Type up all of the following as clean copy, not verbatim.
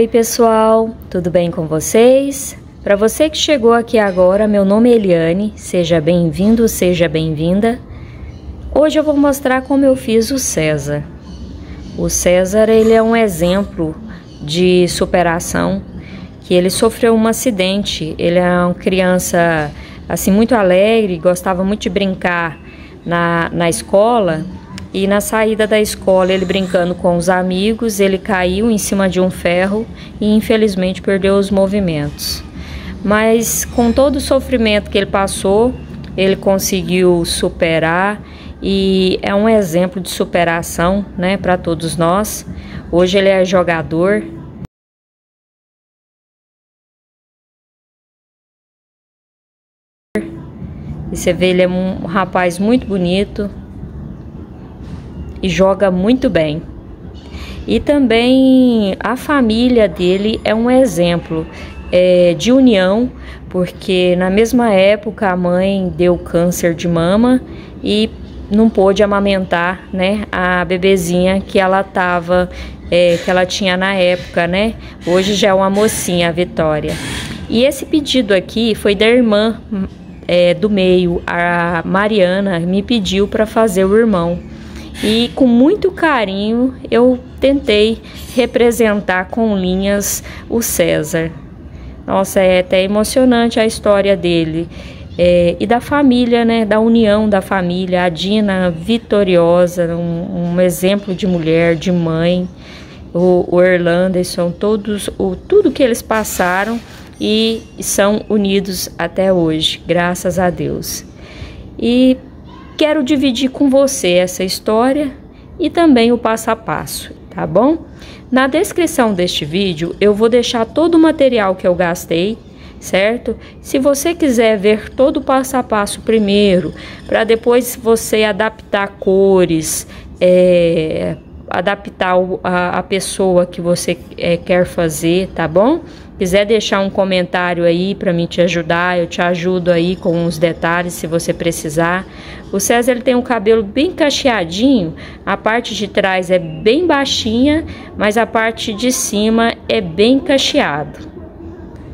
Oi pessoal, tudo bem com vocês? Para você que chegou aqui agora, meu nome é Eliane, seja bem-vindo, seja bem-vinda. Hoje eu vou mostrar como eu fiz o César. O César, ele é um exemplo de superação, que ele sofreu um acidente. Ele é uma criança assim muito alegre, gostava muito de brincar na escola. E na saída da escola, ele brincando com os amigos, ele caiu em cima de um ferro e infelizmente perdeu os movimentos. Mas com todo o sofrimento que ele passou, ele conseguiu superar e é um exemplo de superação, né, para todos nós. Hoje ele é jogador. E você vê, ele é um rapaz muito bonito e joga muito bem. E também a família dele é um exemplo de união, porque na mesma época a mãe deu câncer de mama e não pôde amamentar, né, a bebezinha que ela que ela tinha na época, né? Hoje já é uma mocinha, a Vitória. E esse pedido aqui foi da irmã do meio, a Mariana, me pediu para fazer o irmão. E com muito carinho eu tentei representar com linhas o César. Nossa, é até emocionante a história dele. E da família, né? Da união da família. A Dina vitoriosa, um exemplo de mulher, de mãe. O Orlando, são todos, tudo que eles passaram e são unidos até hoje, graças a Deus. E quero dividir com você essa história e também o passo a passo, tá bom? Na descrição deste vídeo eu vou deixar todo o material que eu gastei, certo? Se você quiser ver todo o passo a passo primeiro, para depois você adaptar cores, adaptar a pessoa que você quer fazer, tá bom? Quiser deixar um comentário aí para mim te ajudar, eu te ajudo aí com os detalhes se você precisar. O César, ele tem um cabelo bem cacheadinho, a parte de trás é bem baixinha, mas a parte de cima é bem cacheado.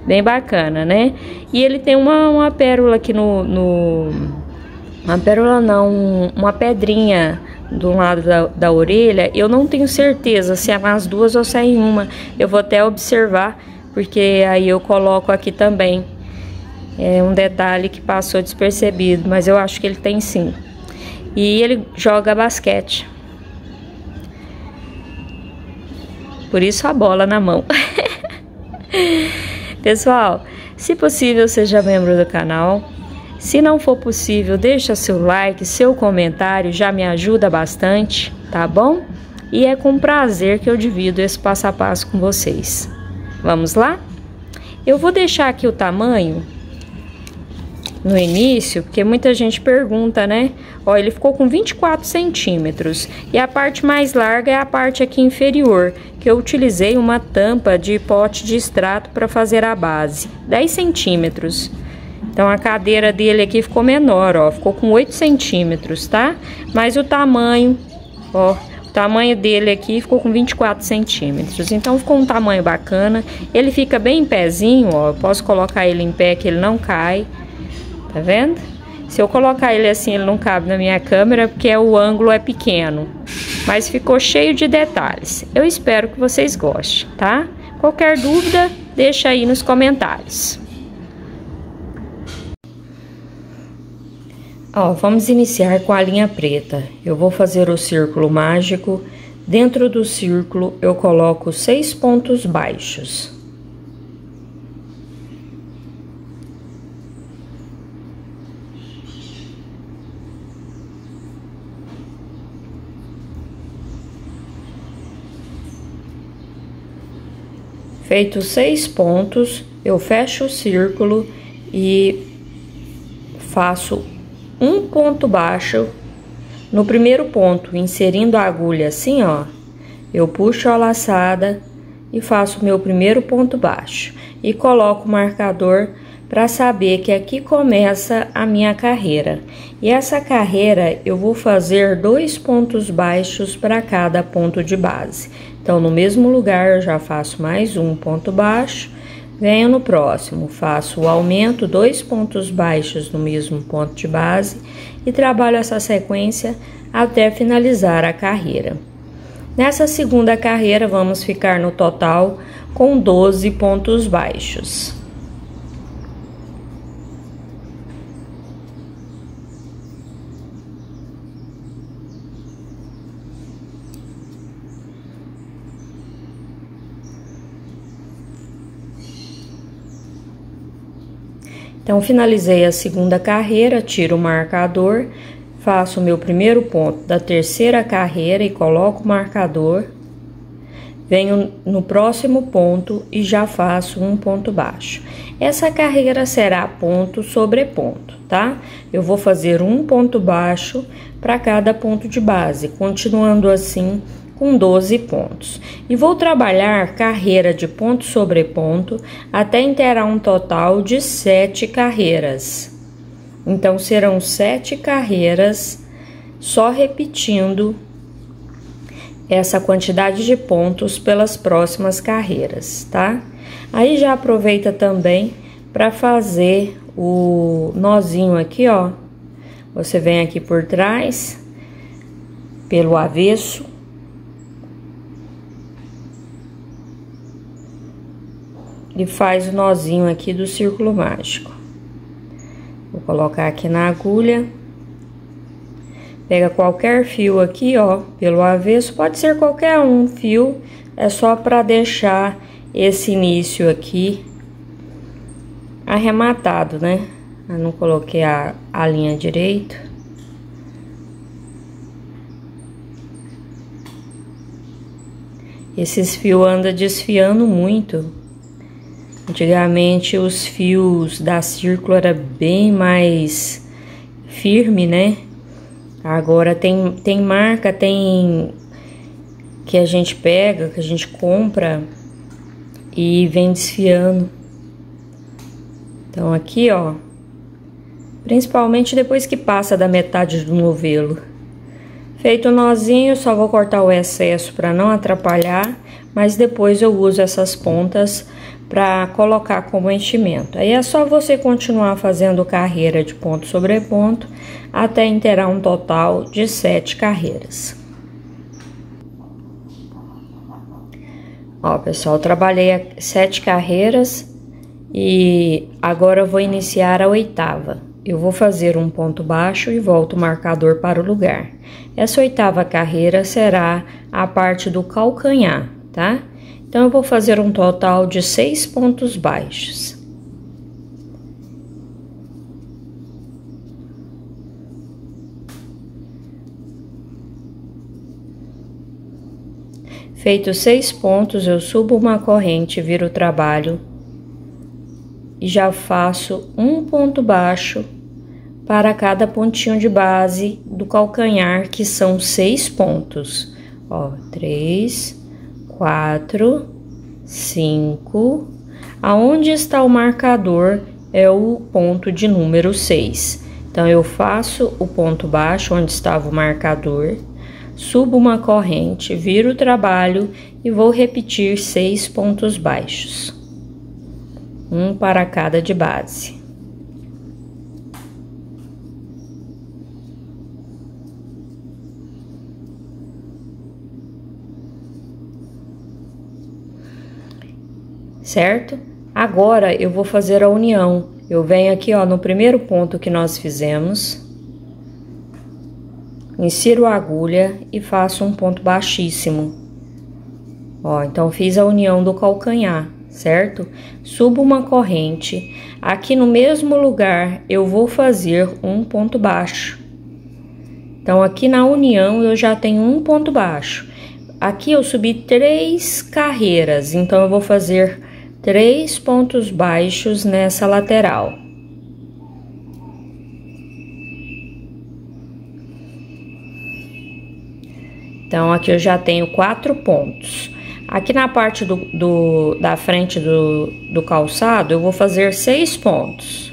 Bem bacana, né? E ele tem uma pérola aqui uma pérola não, uma pedrinha do lado da orelha. Eu não tenho certeza se é nas duas ou se é em uma. Eu vou até observar, porque aí eu coloco aqui também. É um detalhe que passou despercebido, mas eu acho que ele tem sim. E ele joga basquete. Por isso a bola na mão. Pessoal, se possível, seja membro do canal. Se não for possível, deixa seu like, seu comentário, já me ajuda bastante, tá bom? E é com prazer que eu divido esse passo a passo com vocês. Vamos lá? Eu vou deixar aqui o tamanho no início, porque muita gente pergunta, né? Ó, ele ficou com 24 centímetros e a parte mais larga é a parte aqui inferior, que eu utilizei uma tampa de pote de extrato para fazer a base, 10 centímetros. Então a cadeira dele aqui ficou menor, ó, ficou com 8 centímetros, tá? Mas o tamanho, ó, o tamanho dele aqui ficou com 24 centímetros. Então ficou um tamanho bacana. Ele fica bem em pezinho, ó. Eu posso colocar ele em pé que ele não cai. Tá vendo? Se eu colocar ele assim, ele não cabe na minha câmera, porque o ângulo é pequeno. Mas ficou cheio de detalhes. Eu espero que vocês gostem, tá? Qualquer dúvida, deixa aí nos comentários. Ó, vamos iniciar com a linha preta. Eu vou fazer o círculo mágico. Dentro do círculo eu coloco 6 pontos baixos. Feitos 6 pontos, eu fecho o círculo e faço um ponto baixo no primeiro ponto, inserindo a agulha assim, ó. Eu puxo a laçada e faço o meu primeiro ponto baixo e coloco o marcador para saber que aqui começa a minha carreira. E essa carreira eu vou fazer 2 pontos baixos para cada ponto de base. Então, no mesmo lugar, eu já faço mais um ponto baixo, venho no próximo, faço o aumento, 2 pontos baixos no mesmo ponto de base e trabalho essa sequência até finalizar a carreira. Nessa segunda carreira, vamos ficar no total com 12 pontos baixos. Então, finalizei a segunda carreira, tiro o marcador, faço o meu primeiro ponto da terceira carreira e coloco o marcador. Venho no próximo ponto e já faço um ponto baixo. Essa carreira será ponto sobre ponto, tá? Eu vou fazer um ponto baixo para cada ponto de base, continuando assim com 12 pontos. E vou trabalhar carreira de ponto sobre ponto até inteirar um total de 7 carreiras. Então, serão 7 carreiras só repetindo essa quantidade de pontos pelas próximas carreiras, tá? Aí já aproveita também para fazer o nozinho aqui, ó. Você vem aqui por trás, pelo avesso. E faz o nozinho aqui do círculo mágico. Vou colocar aqui na agulha. Pega qualquer fio aqui, ó, pelo avesso, pode ser qualquer um fio, é só para deixar esse início aqui arrematado, né? Eu não coloquei a linha direito. Esses fios andam desfiando muito. Antigamente os fios da círculo era bem mais firme, né? Agora tem marca, tem que a gente pega, que a gente compra e vem desfiando. Então aqui, ó, principalmente depois que passa da metade do novelo. Feito o nozinho, só vou cortar o excesso para não atrapalhar, mas depois eu uso essas pontas para colocar como enchimento. Aí é só você continuar fazendo carreira de ponto sobre ponto até inteirar um total de 7 carreiras. Ó, pessoal, trabalhei 7 carreiras e agora eu vou iniciar a 8ª. Eu vou fazer um ponto baixo e volto o marcador para o lugar. Essa 8ª carreira será a parte do calcanhar, tá? Então, eu vou fazer um total de 6 pontos baixos. Feitos 6 pontos, eu subo uma corrente, viro o trabalho e já faço um ponto baixo para cada pontinho de base do calcanhar, que são 6 pontos. Ó, 3, 4, 5. Aonde está o marcador é o ponto de número 6. Então, eu faço o ponto baixo onde estava o marcador, subo uma corrente, viro o trabalho e vou repetir 6 pontos baixos. Um para cada de base. Certo? Agora eu vou fazer a união. Eu venho aqui, ó, no primeiro ponto que nós fizemos, insiro a agulha e faço um ponto baixíssimo. Ó, então fiz a união do calcanhar, certo? Subo uma corrente. Aqui no mesmo lugar eu vou fazer um ponto baixo. Então aqui na união eu já tenho um ponto baixo. Aqui eu subi 3 carreiras, então eu vou fazer 3 pontos baixos nessa lateral. Então, aqui eu já tenho 4 pontos. Aqui na parte da frente do calçado, eu vou fazer 6 pontos.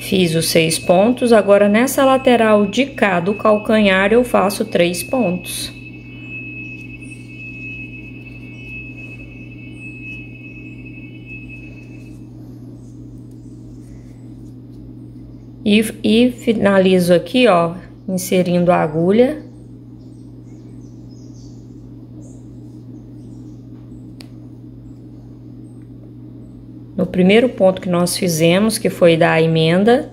Fiz os 6 pontos, agora nessa lateral de cá do calcanhar eu faço 3 pontos. E finalizo aqui, ó, inserindo a agulha. No primeiro ponto que nós fizemos, que foi da emenda,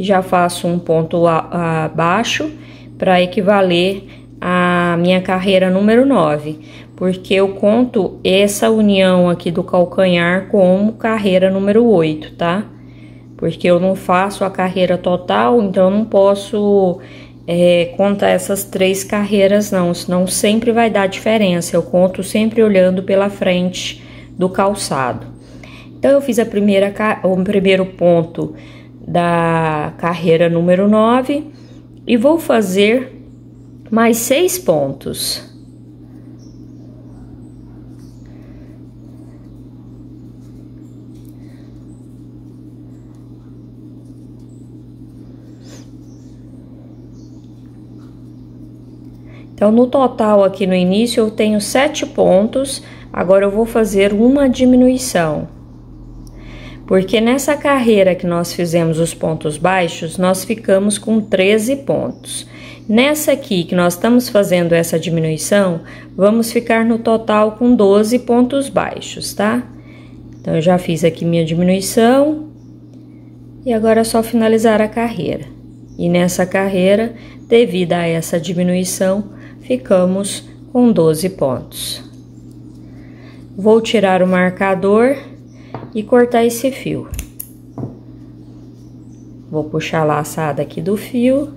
já faço um ponto abaixo para equivaler a minha carreira número 9, porque eu conto essa união aqui do calcanhar como carreira número 8, tá? Porque eu não faço a carreira total, então eu não posso contar essas 3 carreiras não, senão sempre vai dar diferença. Eu conto sempre olhando pela frente do calçado. Então, eu fiz o primeiro ponto da carreira número 9 e vou fazer mais 6 pontos. Então, no total aqui no início eu tenho 7 pontos, agora eu vou fazer uma diminuição. Porque nessa carreira que nós fizemos os pontos baixos, nós ficamos com 13 pontos. Nessa aqui que nós estamos fazendo essa diminuição, vamos ficar no total com 12 pontos baixos, tá? Então, eu já fiz aqui minha diminuição e agora é só finalizar a carreira. E nessa carreira, devido a essa diminuição, ficamos com 12 pontos. Vou tirar o marcador e cortar esse fio. Vou puxar a laçada aqui do fio.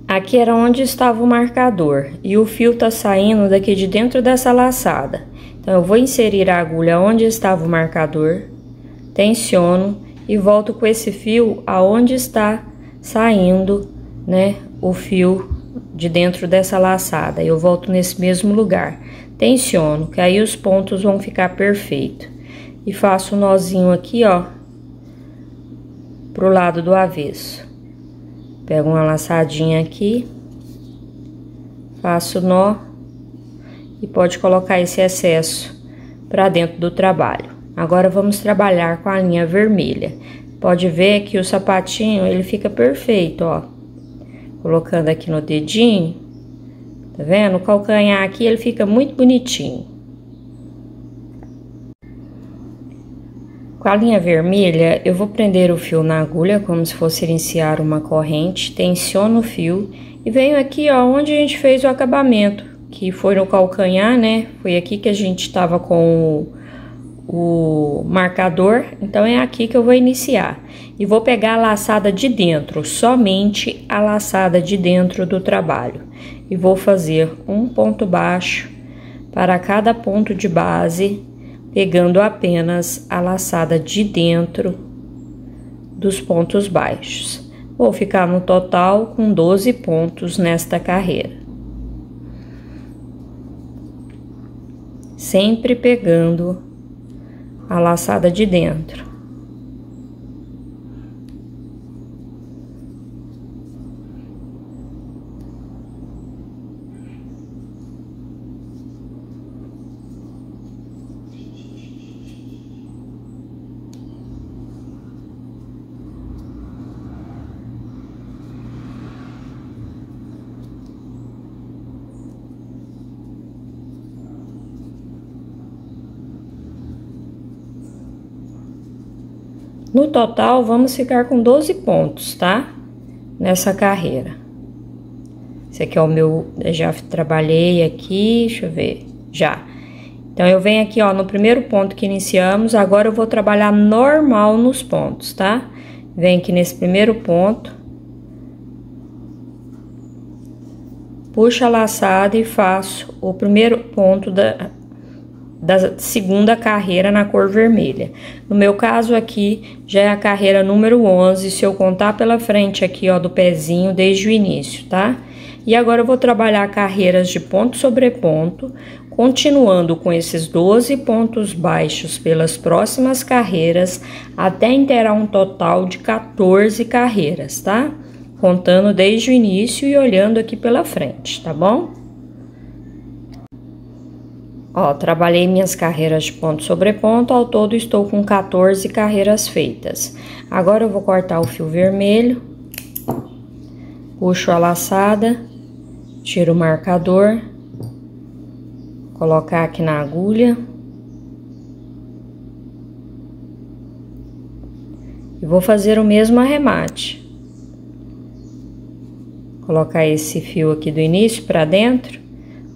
Aqui era onde estava o marcador e o fio tá saindo daqui de dentro dessa laçada. Então, eu vou inserir a agulha onde estava o marcador, tensiono e volto com esse fio aonde está saindo, né, o fio de dentro dessa laçada. Eu volto nesse mesmo lugar, tensiono, que aí os pontos vão ficar perfeitos. E faço um nozinho aqui, ó, pro lado do avesso. Pego uma laçadinha aqui, faço nó e pode colocar esse excesso para dentro do trabalho. Agora, vamos trabalhar com a linha vermelha. Pode ver que o sapatinho, ele fica perfeito, ó. Colocando aqui no dedinho, tá vendo? O calcanhar aqui, ele fica muito bonitinho. Com a linha vermelha, eu vou prender o fio na agulha, como se fosse iniciar uma corrente, tensiono o fio e venho aqui, ó, onde a gente fez o acabamento, que foi no calcanhar, né? Foi aqui que a gente tava com o marcador, então é aqui que eu vou iniciar. E vou pegar a laçada de dentro, somente a laçada de dentro do trabalho. E vou fazer um ponto baixo para cada ponto de base, pegando apenas a laçada de dentro dos pontos baixos. Vou ficar no total com 12 pontos nesta carreira. Sempre pegando a laçada de dentro. No total, vamos ficar com 12 pontos, tá? Nessa carreira. Esse aqui é o meu, eu já trabalhei aqui, deixa eu ver, já. Então, eu venho aqui, ó, no primeiro ponto que iniciamos, agora eu vou trabalhar normal nos pontos, tá? Venho aqui nesse primeiro ponto. Puxo a laçada e faço o primeiro ponto da segunda carreira na cor vermelha. No meu caso aqui, já é a carreira número 11, se eu contar pela frente aqui, ó, do pezinho desde o início, tá? E agora eu vou trabalhar carreiras de ponto sobre ponto, continuando com esses 12 pontos baixos pelas próximas carreiras, até inteirar um total de 14 carreiras, tá? Contando desde o início e olhando aqui pela frente, tá bom? Ó, trabalhei minhas carreiras de ponto sobre ponto, ao todo estou com 14 carreiras feitas. Agora eu vou cortar o fio vermelho, puxo a laçada, tiro o marcador, colocar aqui na agulha. E vou fazer o mesmo arremate. Colocar esse fio aqui do início para dentro.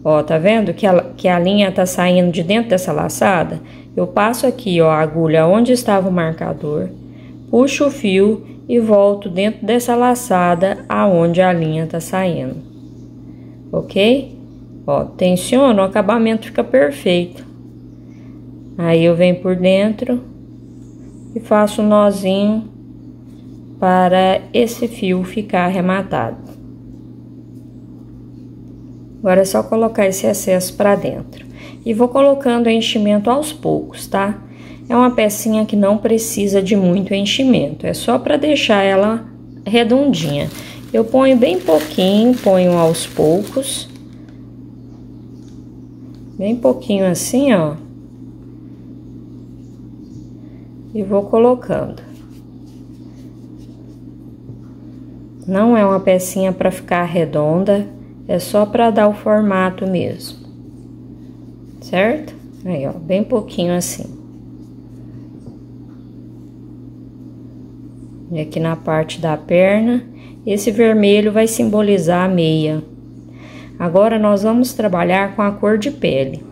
Ó, tá vendo que a linha tá saindo de dentro dessa laçada? Eu passo aqui, ó, a agulha onde estava o marcador, puxo o fio e volto dentro dessa laçada aonde a linha tá saindo. Ok? Ó, tensiono, o acabamento fica perfeito. Aí eu venho por dentro e faço um nozinho para esse fio ficar arrematado. Agora é só colocar esse excesso para dentro. E vou colocando o enchimento aos poucos, tá? É uma pecinha que não precisa de muito enchimento, é só para deixar ela redondinha. Eu ponho bem pouquinho, ponho aos poucos. Bem pouquinho assim, ó. E vou colocando. Não é uma pecinha para ficar redonda. É só para dar o formato mesmo, certo? Aí, ó, bem pouquinho assim. E aqui na parte da perna, esse vermelho vai simbolizar a meia. Agora, nós vamos trabalhar com a cor de pele.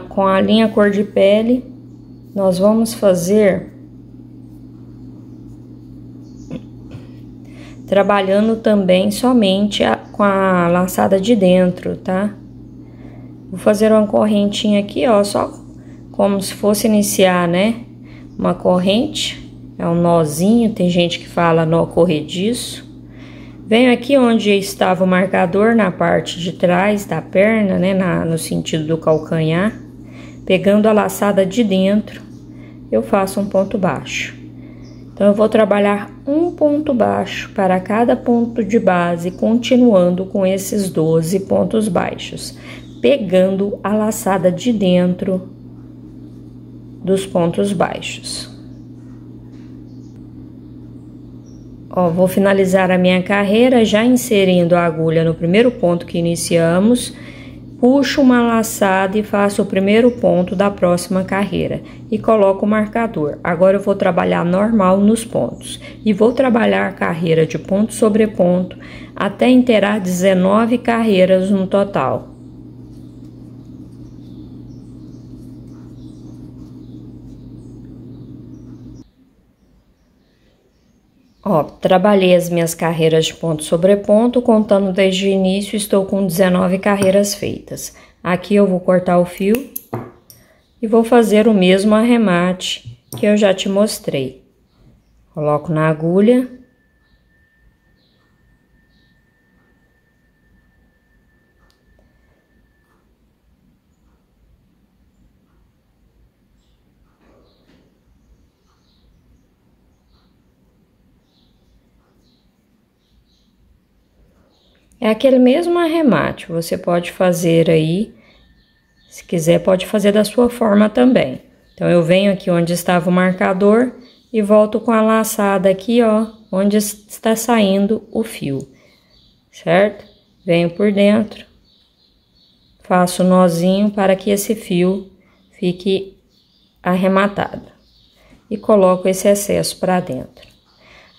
Com a linha cor de pele, nós vamos fazer... trabalhando também somente com a laçada de dentro, tá? Vou fazer uma correntinha aqui, ó, só como se fosse iniciar, né? Uma corrente, é um nozinho, tem gente que fala nó corrediço. Venho aqui onde estava o marcador, na parte de trás da perna, né? No sentido do calcanhar. Pegando a laçada de dentro, eu faço um ponto baixo. Então, eu vou trabalhar um ponto baixo para cada ponto de base, continuando com esses 12 pontos baixos, pegando a laçada de dentro dos pontos baixos. Ó, vou finalizar a minha carreira já inserindo a agulha no primeiro ponto que iniciamos, puxo uma laçada e faço o primeiro ponto da próxima carreira e coloco o marcador. Agora eu vou trabalhar normal nos pontos e vou trabalhar a carreira de ponto sobre ponto até inteirar 19 carreiras no total. Ó, trabalhei as minhas carreiras de ponto sobre ponto, contando desde o início, estou com 19 carreiras feitas. Aqui eu vou cortar o fio e vou fazer o mesmo arremate que eu já te mostrei. Coloco na agulha. É aquele mesmo arremate, você pode fazer aí, se quiser pode fazer da sua forma também. Então, eu venho aqui onde estava o marcador e volto com a laçada aqui, ó, onde está saindo o fio, certo? Venho por dentro, faço um nozinho para que esse fio fique arrematado e coloco esse excesso para dentro.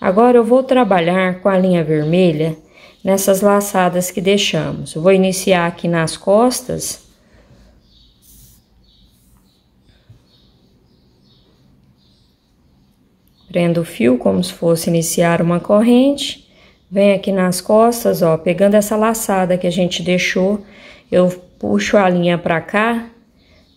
Agora, eu vou trabalhar com a linha vermelha nessas laçadas que deixamos. Eu vou iniciar aqui nas costas. Prendo o fio como se fosse iniciar uma corrente. Venho aqui nas costas, ó, pegando essa laçada que a gente deixou, eu puxo a linha pra cá,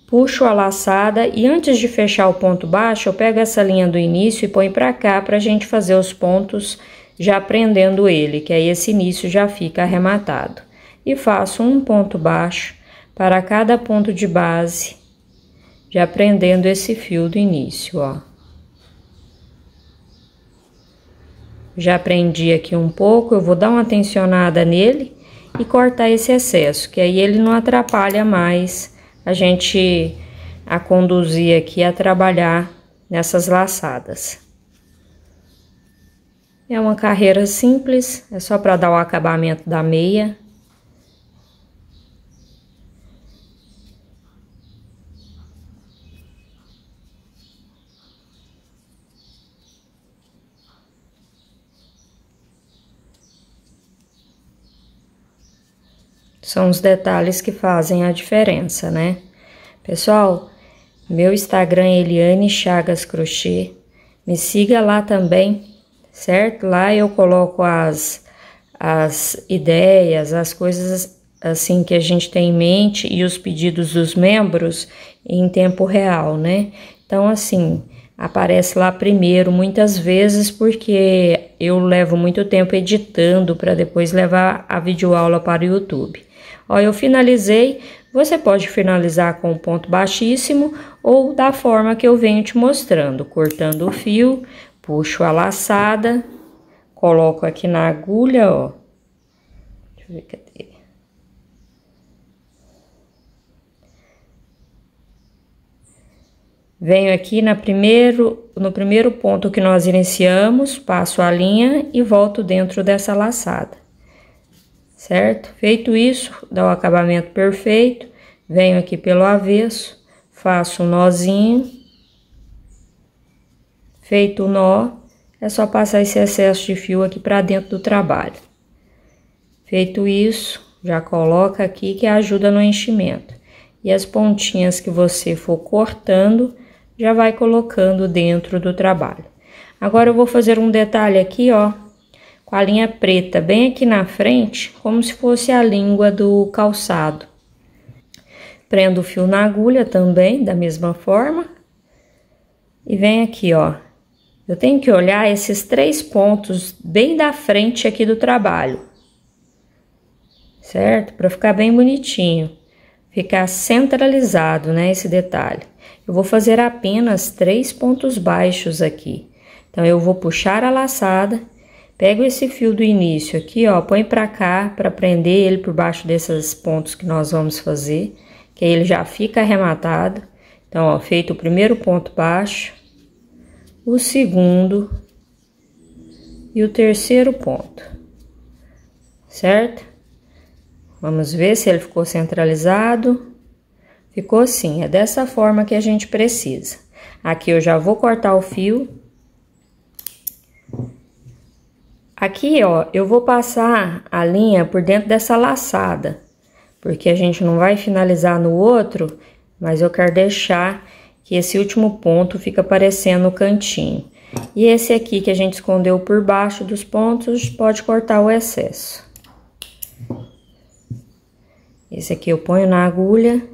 puxo a laçada e antes de fechar o ponto baixo, eu pego essa linha do início e ponho pra cá pra gente fazer os pontos já prendendo ele, que aí esse início já fica arrematado. E faço um ponto baixo para cada ponto de base, já prendendo esse fio do início, ó. Já prendi aqui um pouco, eu vou dar uma tensionada nele e cortar esse excesso, que aí ele não atrapalha mais a gente a conduzir aqui, a trabalhar nessas laçadas. É uma carreira simples, é só para dar o acabamento da meia. São os detalhes que fazem a diferença, né? Pessoal, meu Instagram é Eliane Chagas Crochê. Me siga lá também, certo? Lá eu coloco as ideias, as coisas assim que a gente tem em mente e os pedidos dos membros em tempo real, né? Então, assim, aparece lá primeiro muitas vezes porque eu levo muito tempo editando para depois levar a videoaula para o YouTube. Ó, eu finalizei, você pode finalizar com um ponto baixíssimo ou da forma que eu venho te mostrando, cortando o fio, puxo a laçada, coloco aqui na agulha, ó. Deixa eu ver, cadê? Venho aqui no primeiro ponto que nós iniciamos, passo a linha e volto dentro dessa laçada. Certo? Feito isso, dá o acabamento perfeito, venho aqui pelo avesso, faço um nozinho. Feito o nó, é só passar esse excesso de fio aqui para dentro do trabalho. Feito isso, já coloca aqui que ajuda no enchimento. E as pontinhas que você for cortando, já vai colocando dentro do trabalho. Agora eu vou fazer um detalhe aqui, ó, com a linha preta bem aqui na frente, como se fosse a língua do calçado. Prendo o fio na agulha também, da mesma forma. E vem aqui, ó. Eu tenho que olhar esses 3 pontos bem da frente aqui do trabalho. Certo? Para ficar bem bonitinho. Ficar centralizado, né, esse detalhe. Eu vou fazer apenas 3 pontos baixos aqui. Então, eu vou puxar a laçada. Pego esse fio do início aqui, ó, põe pra cá, pra prender ele por baixo desses pontos que nós vamos fazer, que aí ele já fica arrematado. Então, ó, feito o primeiro ponto baixo, o segundo e o terceiro ponto, certo? Vamos ver se ele ficou centralizado. Ficou assim, é dessa forma que a gente precisa. Aqui eu já vou cortar o fio. Aqui, ó, eu vou passar a linha por dentro dessa laçada, porque a gente não vai finalizar no outro, mas eu quero deixar que esse último ponto fica aparecendo o cantinho. E esse aqui que a gente escondeu por baixo dos pontos, pode cortar o excesso. Esse aqui eu ponho na agulha.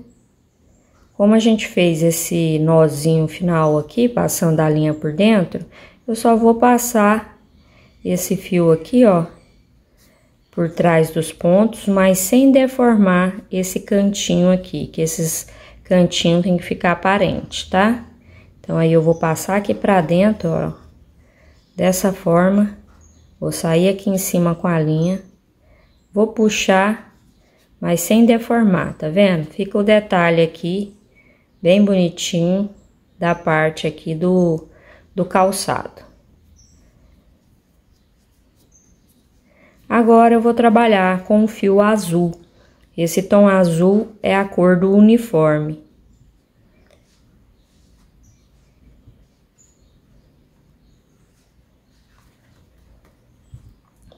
Como a gente fez esse nozinho final aqui, passando a linha por dentro, eu só vou passar esse fio aqui, ó, por trás dos pontos, mas sem deformar esse cantinho aqui, que esses cantinhos tem que ficar aparente, tá? Então, aí eu vou passar aqui pra dentro, ó, dessa forma, vou sair aqui em cima com a linha, vou puxar, mas sem deformar, tá vendo? Fica o detalhe aqui, bem bonitinho, da parte aqui do calçado. Agora, eu vou trabalhar com o fio azul. Esse tom azul é a cor do uniforme.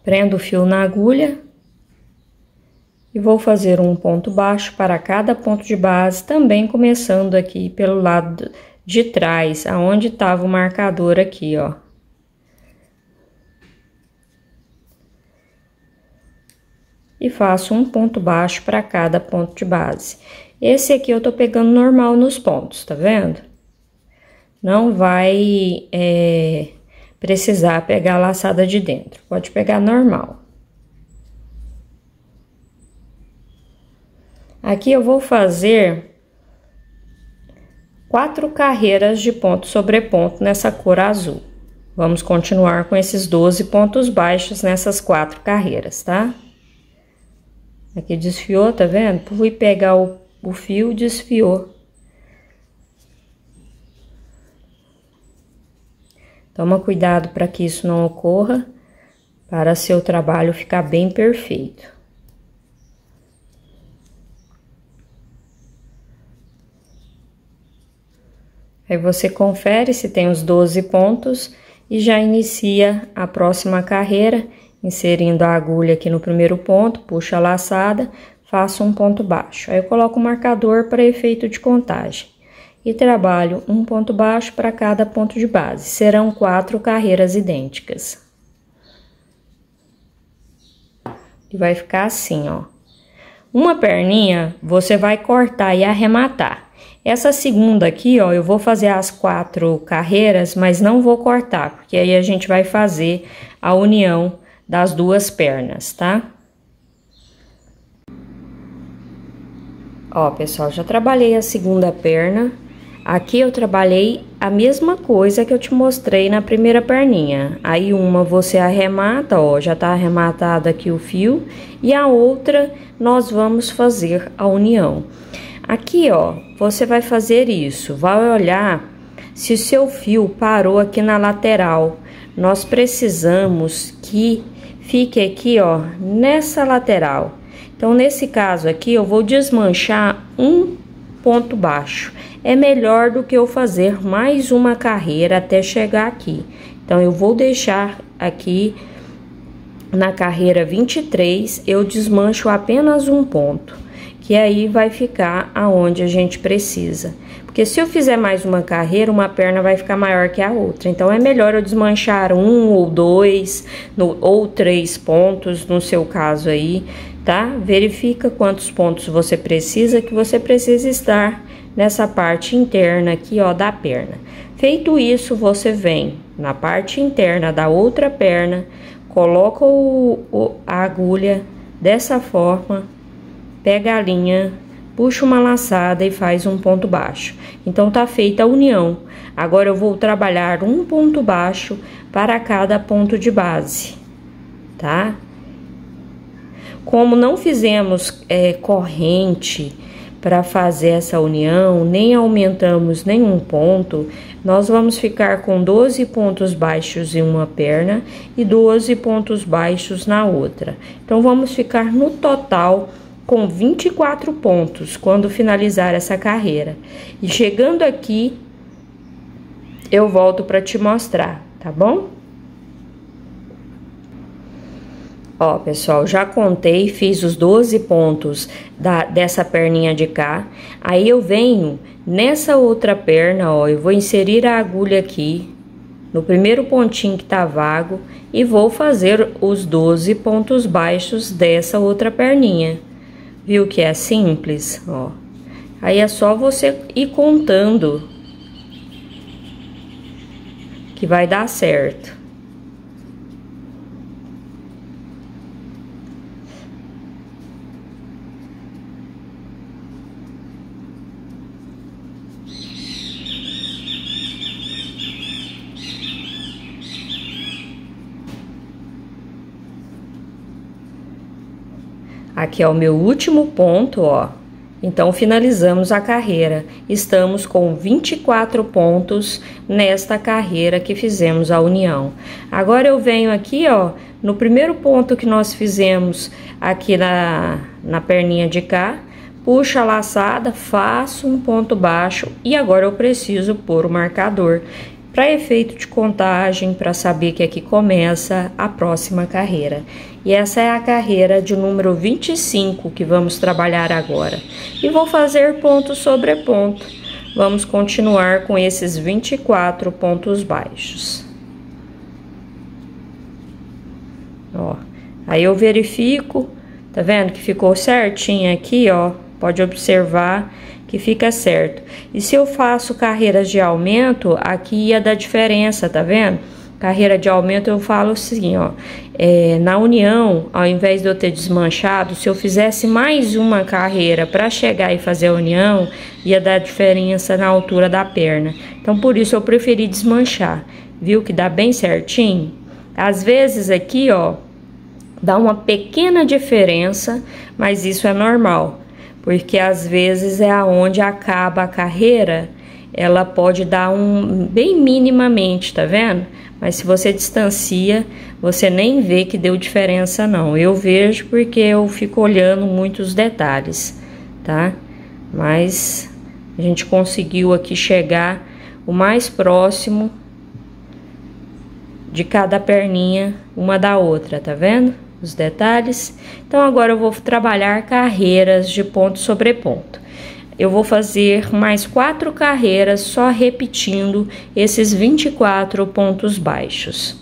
Prendo o fio na agulha. E vou fazer um ponto baixo para cada ponto de base, também começando aqui pelo lado de trás, aonde estava o marcador aqui, ó. e faço um ponto baixo para cada ponto de base. Esse aqui eu tô pegando normal nos pontos, tá vendo? Não vai precisar pegar a laçada de dentro, pode pegar normal. Aqui eu vou fazer 4 carreiras de ponto sobre ponto nessa cor azul. Vamos continuar com esses 12 pontos baixos nessas 4 carreiras, tá? Aqui desfiou, tá vendo? Fui pegar o fio, desfiou. Toma cuidado para que isso não ocorra, para seu trabalho ficar bem perfeito. Aí você confere se tem os 12 pontos e já inicia a próxima carreira, inserindo a agulha aqui no primeiro ponto, puxa a laçada, faço um ponto baixo. Aí eu coloco o marcador para efeito de contagem e trabalho um ponto baixo para cada ponto de base. Serão 4 carreiras idênticas. E vai ficar assim, ó. Uma perninha você vai cortar e arrematar. Essa segunda aqui, ó, eu vou fazer as 4 carreiras, mas não vou cortar, porque aí a gente vai fazer a união das 2 pernas, tá? Ó, pessoal, já trabalhei a segunda perna. Aqui eu trabalhei a mesma coisa que eu te mostrei na primeira perninha. Aí uma você arremata, ó, já tá arrematado aqui o fio, e a outra nós vamos fazer a união. Aqui, ó, você vai fazer isso, vai olhar se o seu fio parou aqui na lateral. Nós precisamos que fique aqui, ó, nessa lateral. Então, nesse caso aqui, eu vou desmanchar um ponto baixo. É melhor do que eu fazer mais uma carreira até chegar aqui. Então, eu vou deixar aqui na carreira 23, eu desmancho apenas um ponto, que aí vai ficar aonde a gente precisa. Porque se eu fizer mais uma carreira, uma perna vai ficar maior que a outra. Então, é melhor eu desmanchar 1 ou 2, ou 3 pontos, no seu caso aí, tá? Verifica quantos pontos você precisa, que você precisa estar nessa parte interna aqui, ó, da perna. Feito isso, você vem na parte interna da outra perna, coloca a agulha dessa forma, pega a linha, puxa uma laçada e faz um ponto baixo. Então, tá feita a união. Agora, eu vou trabalhar um ponto baixo para cada ponto de base, tá? Como não fizemos corrente para fazer essa união, nem aumentamos nenhum ponto, nós vamos ficar com 12 pontos baixos em uma perna e 12 pontos baixos na outra. Então, vamos ficar no total com 24 pontos quando finalizar essa carreira. E chegando aqui, eu volto para te mostrar, tá bom? Ó, pessoal, já contei, fiz os 12 pontos dessa perninha de cá. Aí eu venho nessa outra perna, ó, eu vou inserir a agulha aqui no primeiro pontinho que tá vago e vou fazer os 12 pontos baixos dessa outra perninha. Viu que é simples, ó? Aí é só você ir contando que vai dar certo. Aqui é o meu último ponto, ó. Então, finalizamos a carreira. Estamos com 24 pontos nesta carreira que fizemos a união. Agora, eu venho aqui, ó, no primeiro ponto que nós fizemos aqui na perninha de cá, puxo a laçada, faço um ponto baixo e agora eu preciso pôr o marcador para efeito de contagem, para saber que aqui começa a próxima carreira. E essa é a carreira de número 25 que vamos trabalhar agora. E vou fazer ponto sobre ponto. Vamos continuar com esses 24 pontos baixos. Ó, aí eu verifico Tá vendo que ficou certinho aqui, ó? Pode observar que fica certo. E se eu faço carreiras de aumento, aqui ia dar diferença, tá vendo? Carreira de aumento eu falo assim, ó, na união, ao invés de eu ter desmanchado, se eu fizesse mais uma carreira para chegar e fazer a união, ia dar diferença na altura da perna. Então, por isso eu preferi desmanchar. Viu que dá bem certinho? Às vezes aqui, ó, dá uma pequena diferença, mas isso é normal, porque às vezes é aonde acaba a carreira, ela pode dar bem minimamente, tá vendo? Mas se você distancia, você nem vê que deu diferença não. Eu vejo porque eu fico olhando muitos detalhes, tá? Mas a gente conseguiu aqui chegar o mais próximo de cada perninha uma da outra, tá vendo? Os detalhes. Então agora eu vou trabalhar carreiras de ponto sobre ponto. Eu vou fazer mais 4 carreiras só repetindo esses 24 pontos baixos.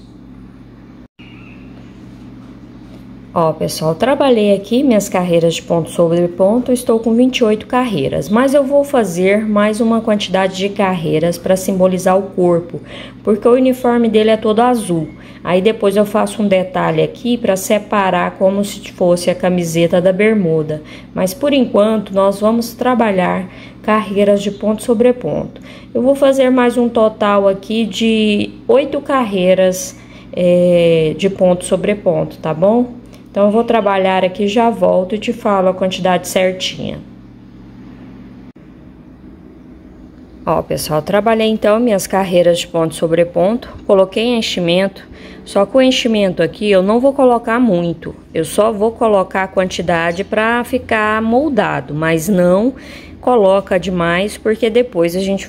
Ó, pessoal, trabalhei aqui minhas carreiras de ponto sobre ponto, estou com 28 carreiras, mas eu vou fazer mais uma quantidade de carreiras para simbolizar o corpo, porque o uniforme dele é todo azul. Aí depois eu faço um detalhe aqui para separar como se fosse a camiseta da bermuda. Mas por enquanto nós vamos trabalhar carreiras de ponto sobre ponto. Eu vou fazer mais um total aqui de 8 carreiras de ponto sobre ponto, tá bom? Então eu vou trabalhar aqui, já volto e te falo a quantidade certinha. Ó, pessoal, trabalhei então minhas carreiras de ponto sobre ponto, coloquei enchimento, só que o enchimento aqui eu não vou colocar muito, eu só vou colocar a quantidade para ficar moldado, mas não coloca demais, porque depois a gente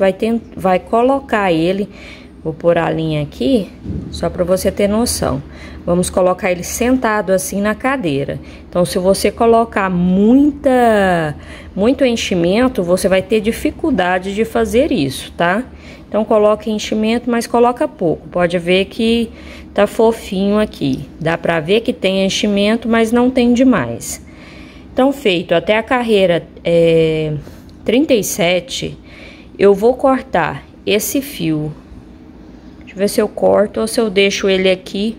vai colocar ele, vou pôr a linha aqui, só para você ter noção. Vamos colocar ele sentado assim na cadeira. Então, se você colocar muito enchimento, você vai ter dificuldade de fazer isso, tá? Então, coloca enchimento, mas coloca pouco. Pode ver que tá fofinho aqui. Dá pra ver que tem enchimento, mas não tem demais. Então, feito até a carreira 37, eu vou cortar esse fio. Deixa eu ver se eu corto ou se eu deixo ele aqui,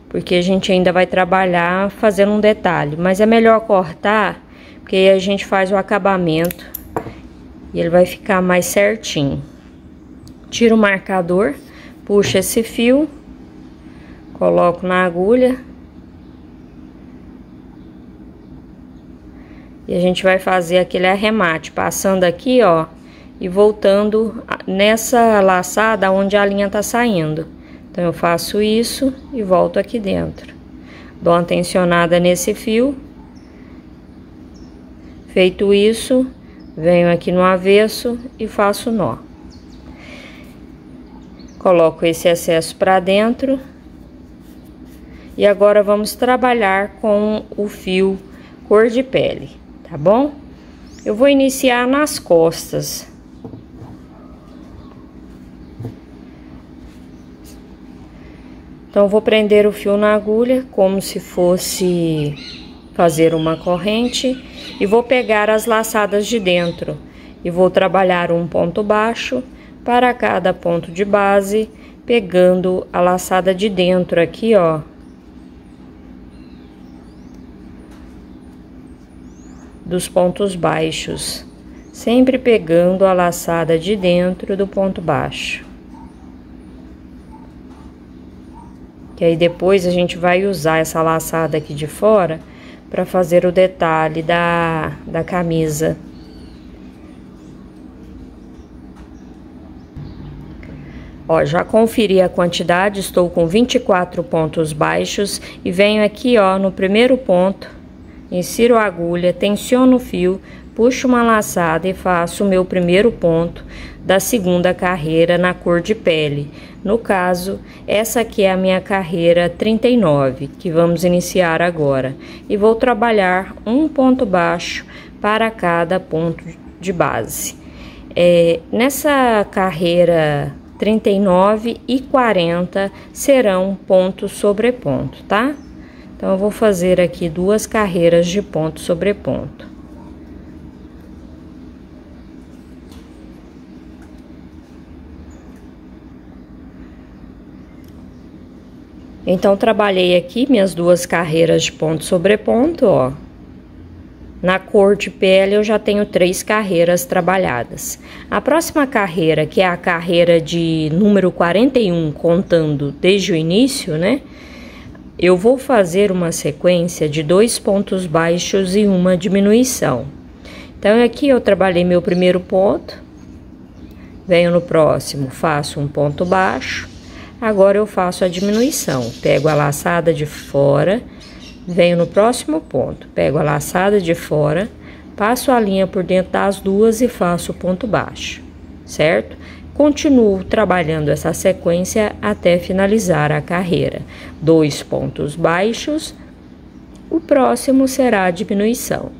porque a gente ainda vai trabalhar fazendo um detalhe. Mas é melhor cortar, porque aí a gente faz o acabamento e ele vai ficar mais certinho. Tiro o marcador, puxo esse fio, coloco na agulha. E a gente vai fazer aquele arremate, passando aqui, ó, e voltando nessa laçada onde a linha tá saindo. Então, eu faço isso e volto aqui dentro. Dou uma tensionada nesse fio. Feito isso, venho aqui no avesso e faço nó. Coloco esse excesso para dentro. E agora vamos trabalhar com o fio cor de pele, tá bom? Eu vou iniciar nas costas. Então, eu vou prender o fio na agulha, como se fosse fazer uma corrente, e vou pegar as laçadas de dentro. E vou trabalhar um ponto baixo para cada ponto de base, pegando a laçada de dentro aqui, ó. Dos pontos baixos, sempre pegando a laçada de dentro do ponto baixo. Que aí depois a gente vai usar essa laçada aqui de fora para fazer o detalhe da camisa. Ó, já conferi a quantidade, estou com 24 pontos baixos e venho aqui, ó, no primeiro ponto, insiro a agulha, tensiono o fio, puxo uma laçada e faço o meu primeiro ponto da segunda carreira na cor de pele. No caso, essa aqui é a minha carreira 39, que vamos iniciar agora. E vou trabalhar um ponto baixo para cada ponto de base. Nessa carreira 39 e 40 serão ponto sobre ponto, tá? Então, eu vou fazer aqui 2 carreiras de ponto sobre ponto. Então, trabalhei aqui minhas 2 carreiras de ponto sobre ponto, ó. Na cor de pele, eu já tenho 3 carreiras trabalhadas. A próxima carreira, que é a carreira de número 41, contando desde o início, né? Eu vou fazer uma sequência de 2 pontos baixos e uma diminuição. Então, aqui eu trabalhei meu primeiro ponto. Venho no próximo, faço um ponto baixo. Agora, eu faço a diminuição. Pego a laçada de fora, venho no próximo ponto. Pego a laçada de fora, passo a linha por dentro das 2 e faço o ponto baixo, certo? Continuo trabalhando essa sequência até finalizar a carreira. 2 pontos baixos, o próximo será a diminuição.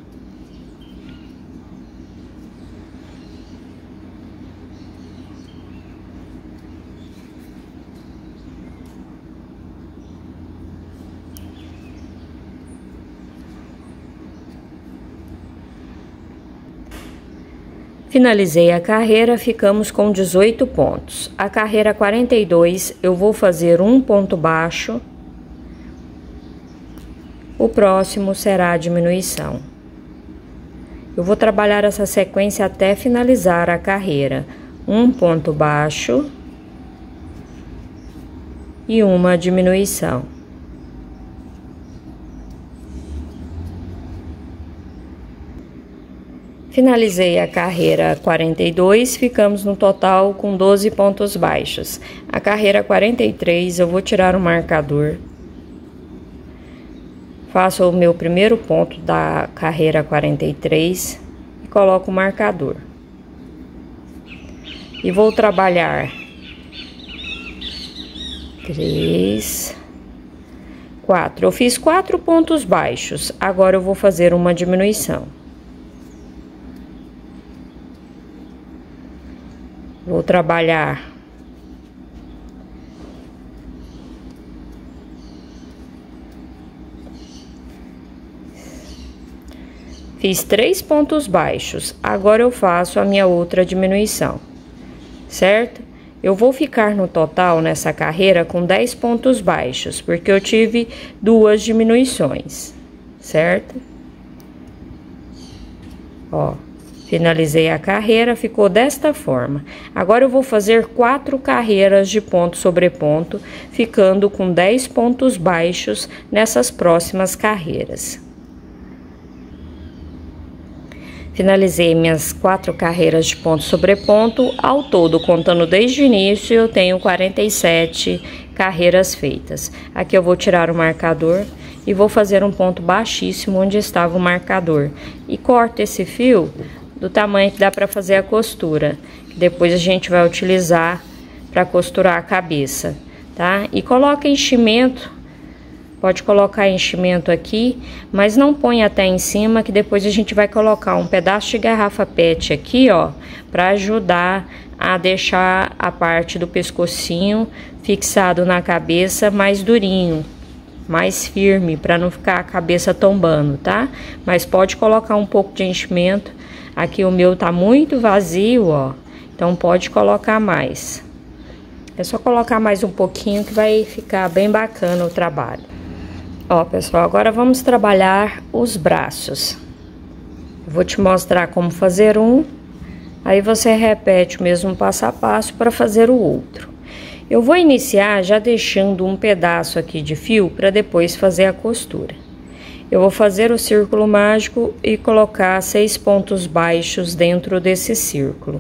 Finalizei a carreira, ficamos com 18 pontos. A carreira 42, eu vou fazer um ponto baixo. O próximo será a diminuição. Eu vou trabalhar essa sequência até finalizar a carreira. Um ponto baixo e uma diminuição. Finalizei a carreira 42, ficamos no total com 12 pontos baixos. A carreira 43, eu vou tirar o marcador. Faço o meu primeiro ponto da carreira 43 e coloco o marcador. E vou trabalhar 3, 4. Eu fiz 4 pontos baixos, agora eu vou fazer uma diminuição. Vou trabalhar 3 pontos baixos, agora eu faço a minha outra diminuição, certo? Eu vou ficar no total nessa carreira com 10 pontos baixos, porque eu tive 2 diminuições, certo? Ó. Finalizei a carreira, ficou desta forma. Agora eu vou fazer 4 carreiras de ponto sobre ponto, ficando com 10 pontos baixos nessas próximas carreiras. Finalizei minhas 4 carreiras de ponto sobre ponto, ao todo, contando desde o início, eu tenho 47 carreiras feitas. Aqui eu vou tirar o marcador e vou fazer um ponto baixíssimo onde estava o marcador. E corto esse fio do tamanho que dá para fazer a costura, que depois a gente vai utilizar para costurar a cabeça, tá? E coloca enchimento, pode colocar enchimento aqui, mas não põe até em cima, que depois a gente vai colocar um pedaço de garrafa PET aqui, ó, para ajudar a deixar a parte do pescocinho fixado na cabeça mais durinho, mais firme, para não ficar a cabeça tombando, tá? Mas pode colocar um pouco de enchimento. Aqui o meu tá muito vazio, ó, então pode colocar mais. É só colocar mais um pouquinho que vai ficar bem bacana o trabalho. Ó, pessoal, agora vamos trabalhar os braços. Eu vou te mostrar como fazer um, aí você repete o mesmo passo a passo para fazer o outro. Eu vou iniciar já deixando um pedaço aqui de fio para depois fazer a costura. Eu vou fazer o círculo mágico e colocar 6 pontos baixos dentro desse círculo.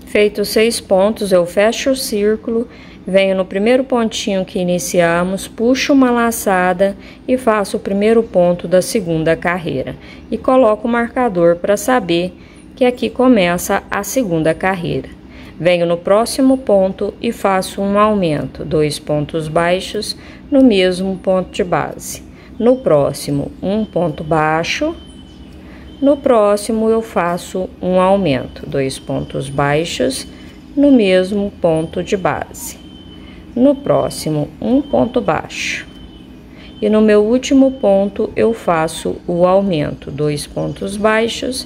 Feitos 6 pontos, eu fecho o círculo, venho no primeiro pontinho que iniciamos, puxo uma laçada e faço o primeiro ponto da segunda carreira. E coloco o marcador para saber que aqui começa a segunda carreira. Venho no próximo ponto e faço um aumento, 2 pontos baixos no mesmo ponto de base. No próximo, um ponto baixo. No próximo eu faço um aumento, 2 pontos baixos no mesmo ponto de base. No próximo, um ponto baixo. E no meu último ponto eu faço o aumento, 2 pontos baixos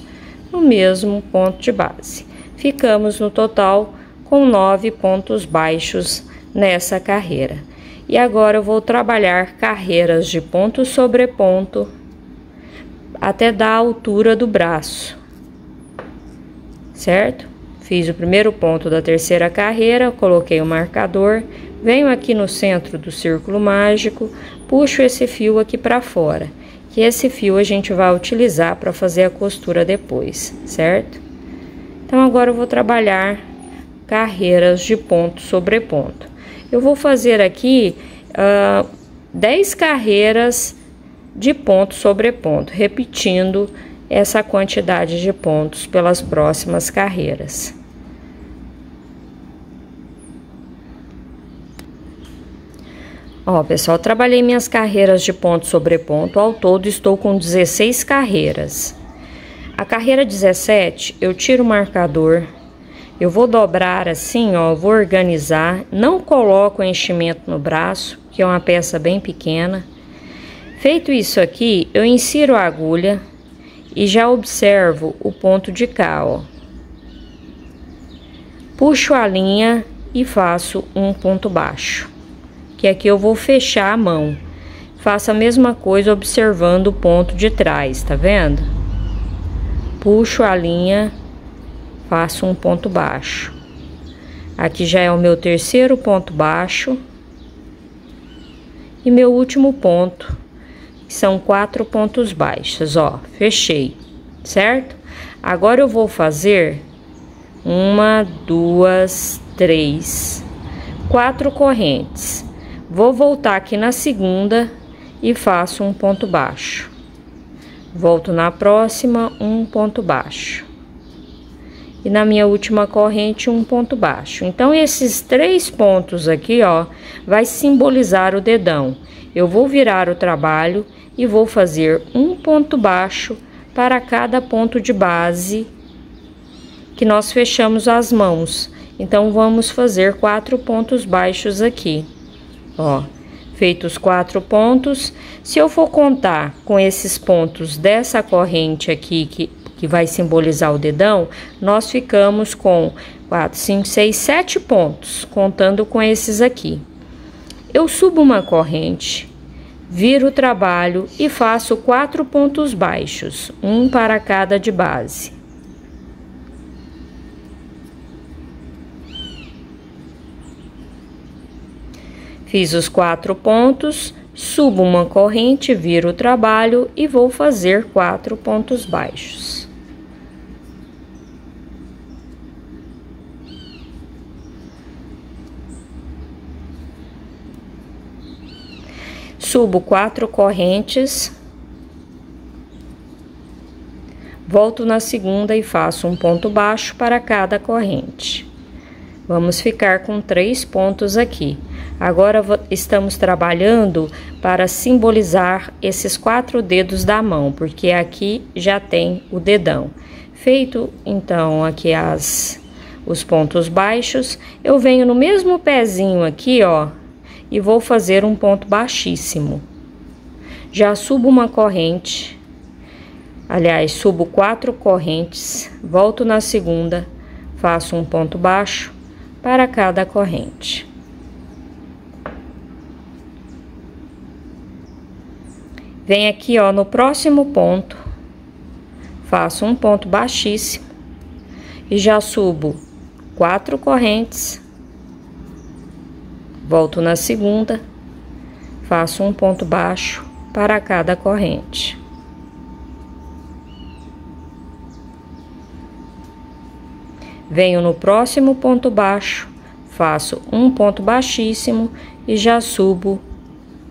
no mesmo ponto de base. Ficamos no total com 9 pontos baixos nessa carreira. E agora eu vou trabalhar carreiras de ponto sobre ponto até dar a altura do braço, certo? Fiz o primeiro ponto da terceira carreira, coloquei o marcador, venho aqui no centro do círculo mágico, puxo esse fio aqui para fora, que esse fio a gente vai utilizar para fazer a costura depois, certo? Então agora eu vou trabalhar carreiras de ponto sobre ponto. Eu vou fazer aqui 10 carreiras de ponto sobre ponto, repetindo essa quantidade de pontos pelas próximas carreiras. Ó, pessoal, trabalhei minhas carreiras de ponto sobre ponto, ao todo estou com 16 carreiras. A carreira 17, eu tiro o marcador, eu vou dobrar assim, ó, vou organizar, não coloco enchimento no braço, que é uma peça bem pequena. Feito isso aqui, eu insiro a agulha e já observo o ponto de cá, ó. Puxo a linha e faço um ponto baixo, que aqui eu vou fechar a mão. Faço a mesma coisa observando o ponto de trás, tá vendo? Puxo a linha, faço um ponto baixo. Aqui já é o meu terceiro ponto baixo. E meu último ponto, que são 4 pontos baixos, ó, fechei, certo? Agora eu vou fazer 1, 2, 3, 4 correntes. Vou voltar aqui na segunda e faço um ponto baixo. Volto na próxima, um ponto baixo. E na minha última corrente, um ponto baixo. Então, esses 3 pontos aqui, ó, vai simbolizar o dedão. Eu vou virar o trabalho e vou fazer um ponto baixo para cada ponto de base que nós fechamos as mãos. Então, vamos fazer 4 pontos baixos aqui. Ó, feitos 4 pontos, se eu for contar com esses pontos dessa corrente aqui, que vai simbolizar o dedão, nós ficamos com 4, 5, 6, 7 pontos, contando com esses aqui. Eu subo uma corrente, viro o trabalho e faço 4 pontos baixos, um para cada de base. Fiz os 4 pontos, subo uma corrente, viro o trabalho e vou fazer 4 pontos baixos. Subo 4 correntes, volto na segunda e faço um ponto baixo para cada corrente. Vamos ficar com 3 pontos aqui. Agora estamos trabalhando para simbolizar esses 4 dedos da mão, porque aqui já tem o dedão. Feito, então, aqui os pontos baixos, eu venho no mesmo pezinho aqui, ó, e vou fazer um ponto baixíssimo. Já subo uma corrente, aliás, subo 4 correntes, volto na segunda, faço um ponto baixo para cada corrente. Venho aqui, ó, no próximo ponto, faço um ponto baixíssimo e já subo 4 correntes, volto na segunda, faço um ponto baixo para cada corrente. Venho no próximo ponto baixo, faço um ponto baixíssimo e já subo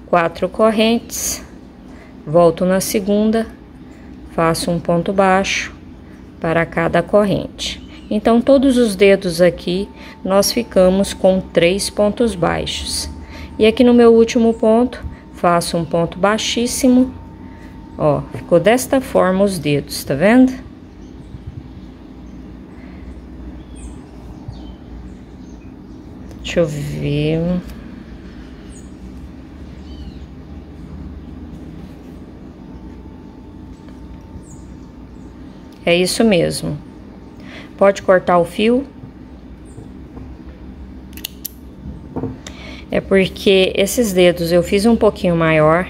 4 correntes, volto na segunda, faço um ponto baixo para cada corrente. Então, todos os dedos aqui, nós ficamos com 3 pontos baixos. E aqui no meu último ponto, faço um ponto baixíssimo, Ó, ficou desta forma os dedos, tá vendo? Deixa eu ver. É isso mesmo. Pode cortar o fio. É porque esses dedos eu fiz um pouquinho maior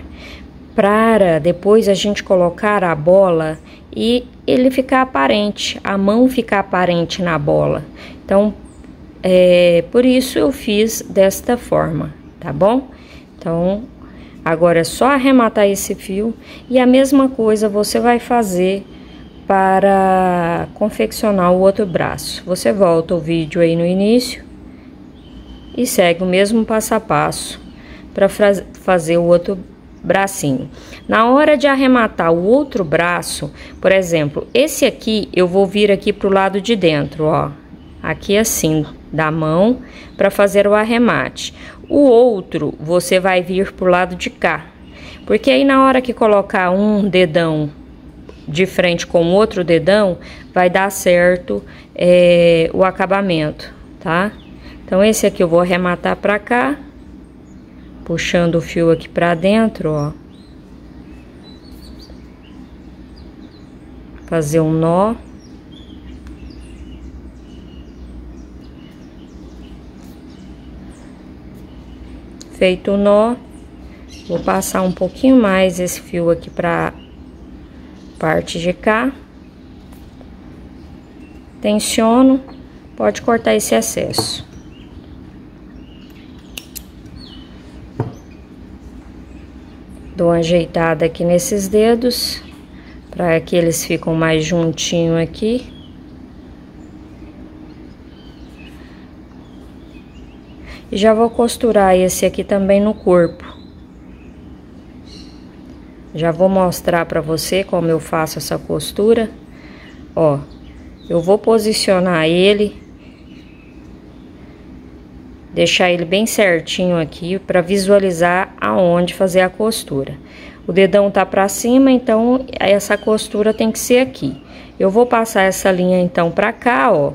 para depois a gente colocar a bola e ele ficar aparente, a mão ficar aparente na bola. Então, por isso eu fiz desta forma, tá bom? Então, agora é só arrematar esse fio e a mesma coisa você vai fazer para confeccionar o outro braço. Você volta o vídeo aí no início e segue o mesmo passo a passo para fazer o outro bracinho. Na hora de arrematar o outro braço, por exemplo, esse aqui eu vou vir aqui pro lado de dentro, ó, aqui assim, da mão, para fazer o arremate. O outro você vai vir pro lado de cá, porque aí na hora que colocar um dedão de frente com o outro dedão, vai dar certo o acabamento, tá? Então, esse aqui eu vou arrematar pra cá, puxando o fio aqui pra dentro, ó. Fazer um nó. Feito o nó, vou passar um pouquinho mais esse fio aqui pra parte de cá. Tensiono, pode cortar esse excesso. Dou uma ajeitada aqui nesses dedos, para que eles ficam mais juntinho aqui. E já vou costurar esse aqui também no corpo. Já vou mostrar para você como eu faço essa costura. Ó, eu vou posicionar ele, deixar ele bem certinho aqui para visualizar aonde fazer a costura. O dedão tá para cima, então essa costura tem que ser aqui. Eu vou passar essa linha então para cá, ó,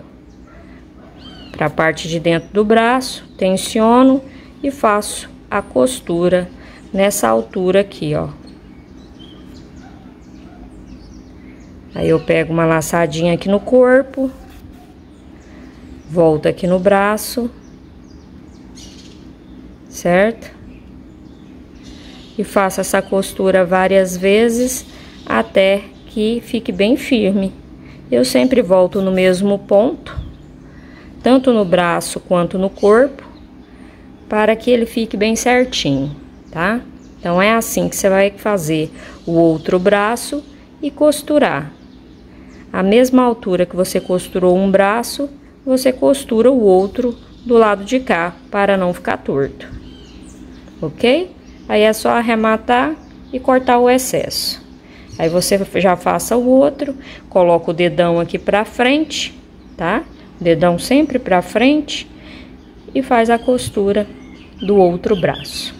para a parte de dentro do braço, tensiono e faço a costura nessa altura aqui, ó. Aí eu pego uma laçadinha aqui no corpo, volto aqui no braço, certo? E faço essa costura várias vezes até que fique bem firme. Eu sempre volto no mesmo ponto, tanto no braço quanto no corpo, para que ele fique bem certinho, tá? Então é assim que você vai fazer o outro braço e costurar. A mesma altura que você costurou um braço, você costura o outro do lado de cá, para não ficar torto. Ok? Aí é só arrematar e cortar o excesso. Aí você já faça o outro, coloca o dedão aqui pra frente, tá? Dedão sempre pra frente e faz a costura do outro braço.